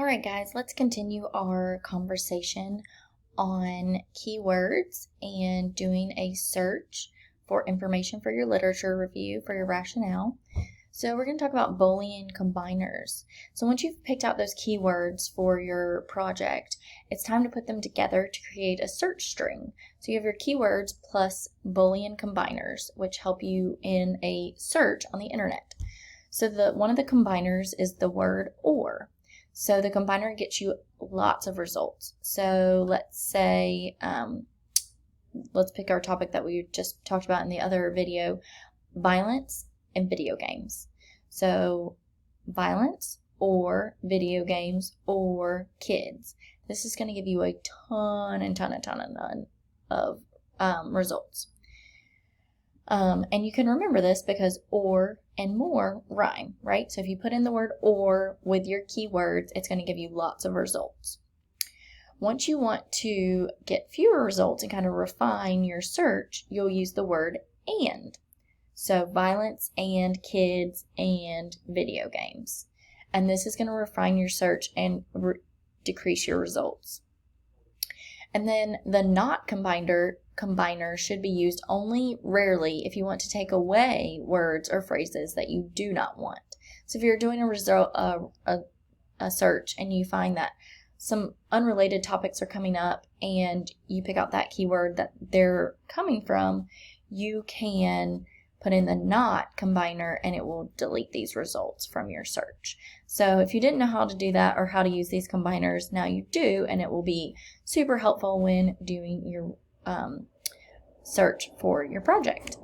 All right, guys, let's continue our conversation on keywords and doing a search for information for your literature review for your rationale. So we're going to talk about Boolean combiners. So once you've picked out those keywords for your project, it's time to put them together to create a search string. So you have your keywords plus Boolean combiners, which help you in a search on the internet. So one of the combiners is the word or. So the combiner gets you lots of results. So let's say, let's pick our topic that we just talked about in the other video, violence and video games. So violence or video games or kids. This is going to give you a ton of results. And you can remember this because or and more rhyme, right? So if you put in the word or with your keywords, it's going to give you lots of results. Once you want to get fewer results and kind of refine your search, you'll use the word and. So violence and kids and video games. And this is going to refine your search and decrease your results. And then the not combiner should be used only rarely if you want to take away words or phrases that you do not want. So if you're doing a search and you find that some unrelated topics are coming up and you pick out that keyword that they're coming from, you can put in the not combiner and it will delete these results from your search. So if you didn't know how to do that or how to use these combiners, now you do, and it will be super helpful when doing your search for your project.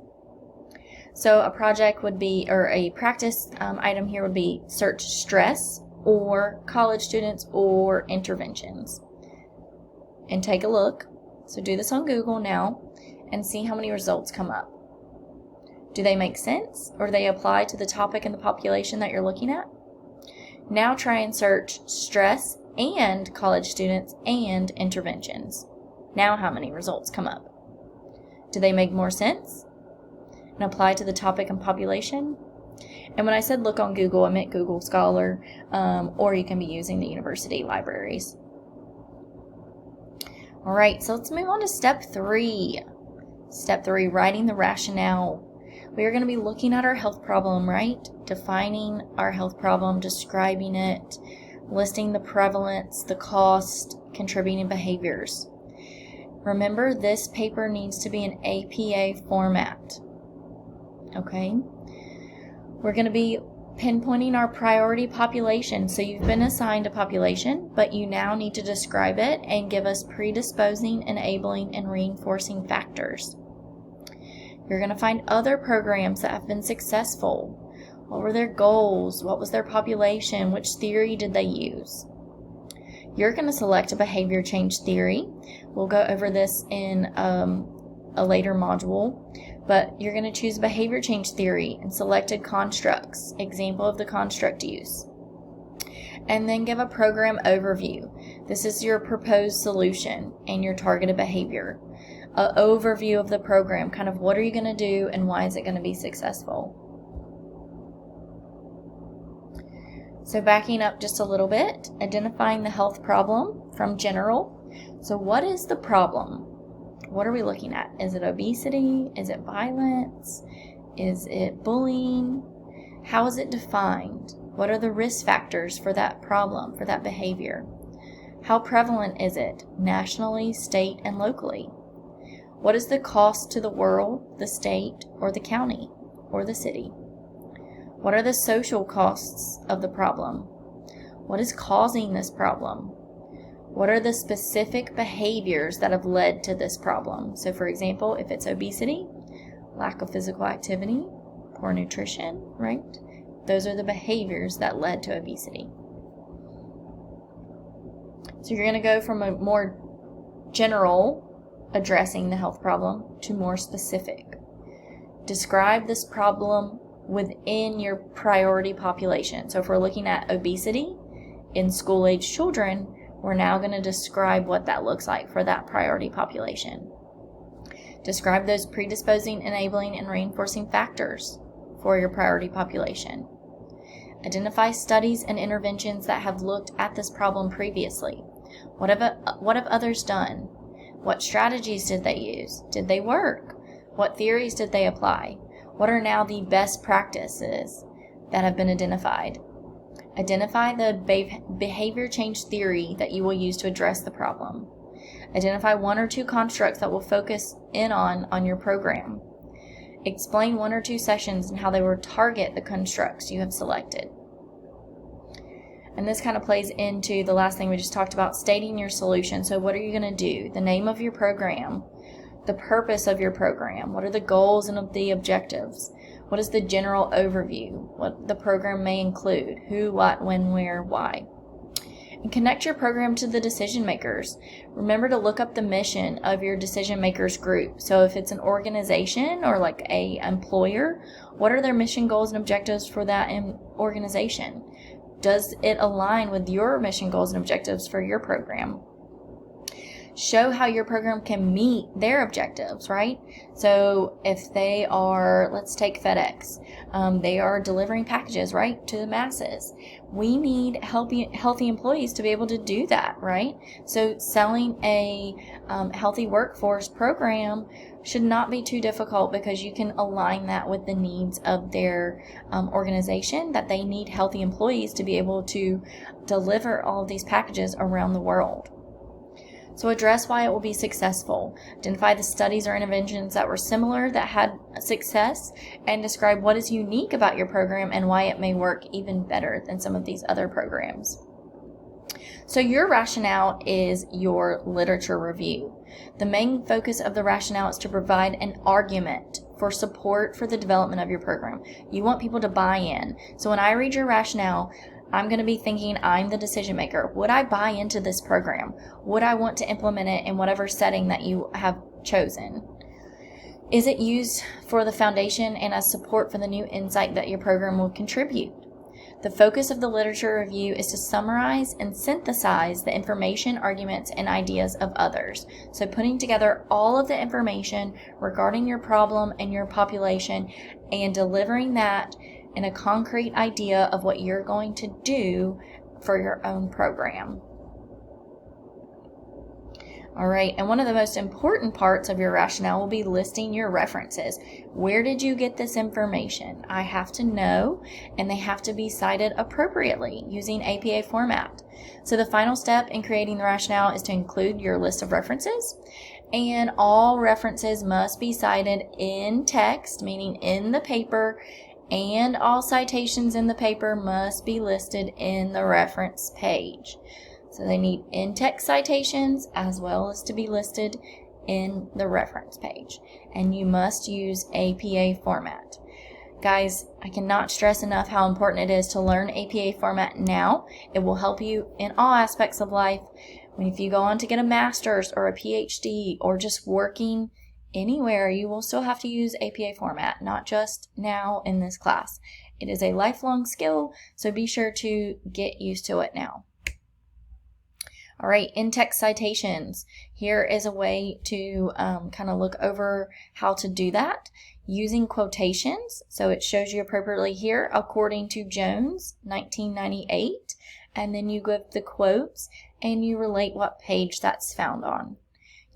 So a project would be, or a practice item here would be search stress or college students or interventions. And take a look. So do this on Google now and see how many results come up. Do they make sense, or do they apply to the topic and the population that you're looking at? Now try and search stress and college students and interventions. Now how many results come up? Do they make more sense and apply to the topic and population? And when I said look on Google, I meant Google Scholar, or you can be using the university libraries. All right, so let's move on to step 3. Step 3, writing the rationale. We are going to be looking at our health problem, right? Defining our health problem, describing it, listing the prevalence, the cost, contributing behaviors. Remember, this paper needs to be in APA format. Okay? We're going to be pinpointing our priority population. So you've been assigned a population, but you now need to describe it and give us predisposing, enabling, and reinforcing factors. You're going to find other programs that have been successful. What were their goals? What was their population? Which theory did they use? You're going to select a behavior change theory. We'll go over this in a later module, but you're going to choose behavior change theory and selected constructs, example of the construct use. And then give a program overview. This is your proposed solution and your targeted behavior. An overview of the program, kind of what are you going to do and why is it going to be successful. So backing up just a little bit, identifying the health problem from general. So what is the problem? What are we looking at? Is it obesity? Is it violence? Is it bullying? How is it defined? What are the risk factors for that problem, for that behavior? How prevalent is it nationally, state, and locally? What is the cost to the world, the state, or the county, or the city? What are the social costs of the problem? What is causing this problem? What are the specific behaviors that have led to this problem? So for example, if it's obesity, lack of physical activity, poor nutrition, right? Those are the behaviors that led to obesity. So you're going to go from a more general addressing the health problem to more specific. Describe this problem within your priority population. So if we're looking at obesity in school-age children, we're now going to describe what that looks like for that priority population. Describe those predisposing, enabling, and reinforcing factors for your priority population. Identify studies and interventions that have looked at this problem previously. What have others done? What strategies did they use? Did they work? What theories did they apply? What are now the best practices that have been identified? Identify the behavior change theory that you will use to address the problem. Identify 1 or 2 constructs that will focus in on your program. Explain 1 or 2 sessions and how they will target the constructs you have selected. And this kind of plays into the last thing we just talked about, stating your solution. So what are you going to do? The name of your program, the purpose of your program, what are the goals and the objectives, what is the general overview, what the program may include, who, what, when, where, why. And connect your program to the decision makers. Remember to look up the mission of your decision makers group. So if it's an organization or like a employer, what are their mission goals and objectives for that organization? Does it align with your mission goals and objectives for your program? Show how your program can meet their objectives, right? So if they are, let's take FedEx, they are delivering packages, right, to the masses. We need healthy employees to be able to do that, right? So selling a healthy workforce program should not be too difficult because you can align that with the needs of their organization, that they need healthy employees to be able to deliver all of these packages around the world. So address why it will be successful. Identify the studies or interventions that were similar that had success, and describe what is unique about your program and why it may work even better than some of these other programs. So your rationale is your literature review. The main focus of the rationale is to provide an argument for support for the development of your program. You want people to buy in. So when I read your rationale, I'm going to be thinking, I'm the decision maker. Would I buy into this program? Would I want to implement it in whatever setting that you have chosen? Is it used for the foundation and as support for the new insight that your program will contribute? The focus of the literature review is to summarize and synthesize the information, arguments, and ideas of others. So putting together all of the information regarding your problem and your population and delivering that in a concrete idea of what you're going to do for your own program. All right, and one of the most important parts of your rationale will be listing your references. Where did you get this information? I have to know, and they have to be cited appropriately using APA format. So the final step in creating the rationale is to include your list of references, and all references must be cited in text, meaning in the paper, and all citations in the paper must be listed in the reference page. So they need in-text citations as well as to be listed in the reference page. And you must use APA format. Guys, I cannot stress enough how important it is to learn APA format now. It will help you in all aspects of life. If you go on to get a master's or a PhD or just working anywhere, you will still have to use APA format, not just now in this class. It is a lifelong skill, so be sure to get used to it now. All right, in-text citations. Here is a way to kind of look over how to do that using quotations. So it shows you appropriately here, according to Jones, 1998. And then you give the quotes and you relate what page that's found on.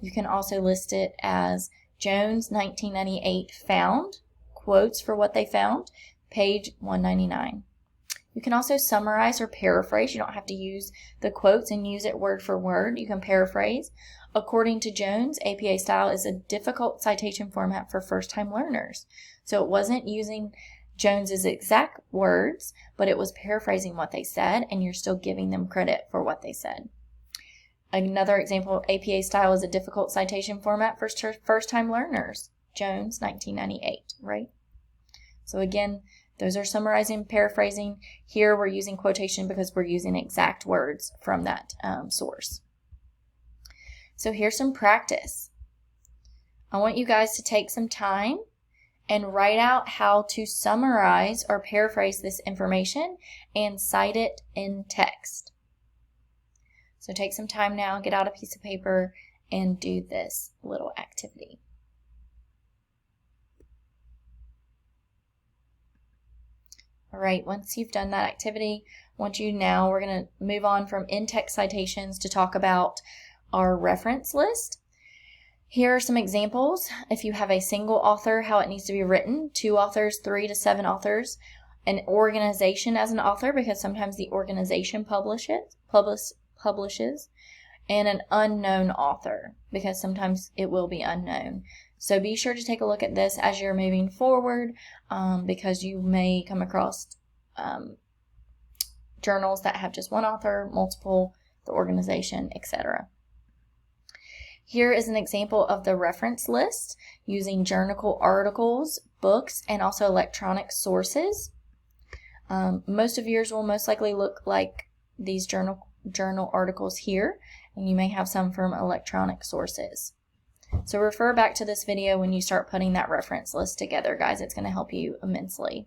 You can also list it as Jones 1998 found, quotes for what they found, page 199. You can also summarize or paraphrase. You don't have to use the quotes and use it word for word. You can paraphrase. According to Jones, APA style is a difficult citation format for first-time learners. So it wasn't using Jones's exact words, but it was paraphrasing what they said, and you're still giving them credit for what they said. Another example, APA style is a difficult citation format for first-time learners. Jones, 1998, right? So again, those are summarizing, paraphrasing. Here we're using quotation because we're using exact words from that source. So here's some practice. I want you guys to take some time and write out how to summarize or paraphrase this information and cite it in text. So take some time now, get out a piece of paper, and do this little activity. All right, once you've done that activity, we're going to move on from in-text citations to talk about our reference list. Here are some examples. If you have a single author, how it needs to be written, 2 authors, 3 to 7 authors, an organization as an author, because sometimes the organization publishes, and an unknown author, because sometimes it will be unknown. So be sure to take a look at this as you're moving forward, because you may come across journals that have just one author, multiple, the organization, etc. Here is an example of the reference list using journal articles, books, and also electronic sources. Most of yours will most likely look like these journal articles here, and you may have some from electronic sources. So refer back to this video when you start putting that reference list together, guys. It's going to help you immensely.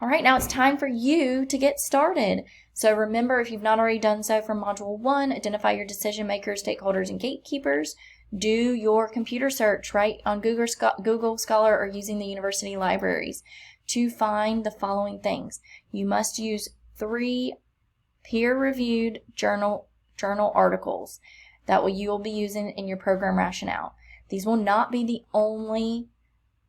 All right, now it's time for you to get started. So remember, if you've not already done so from Module 1, identify your decision makers, stakeholders, and gatekeepers. Do your computer search, right, on Google Scholar or using the university libraries to find the following things. You must use 3 peer-reviewed journal articles that you will be using in your program rationale. These will not be the only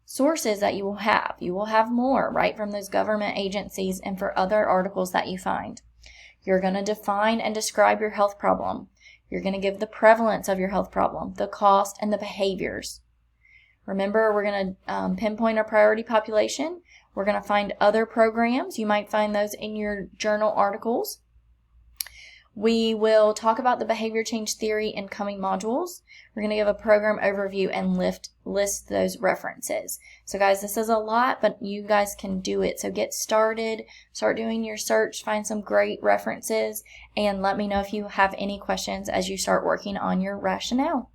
sources that you will have. You will have more, right, from those government agencies and for other articles that you find. You're going to define and describe your health problem. You're going to give the prevalence of your health problem, the cost, and the behaviors. Remember, we're going to pinpoint our priority population. We're going to find other programs. You might find those in your journal articles. We will talk about the behavior change theory in coming modules. We're going to give a program overview and list those references. So guys, this is a lot, but you guys can do it. So get started, start doing your search, find some great references, and let me know if you have any questions as you start working on your rationale.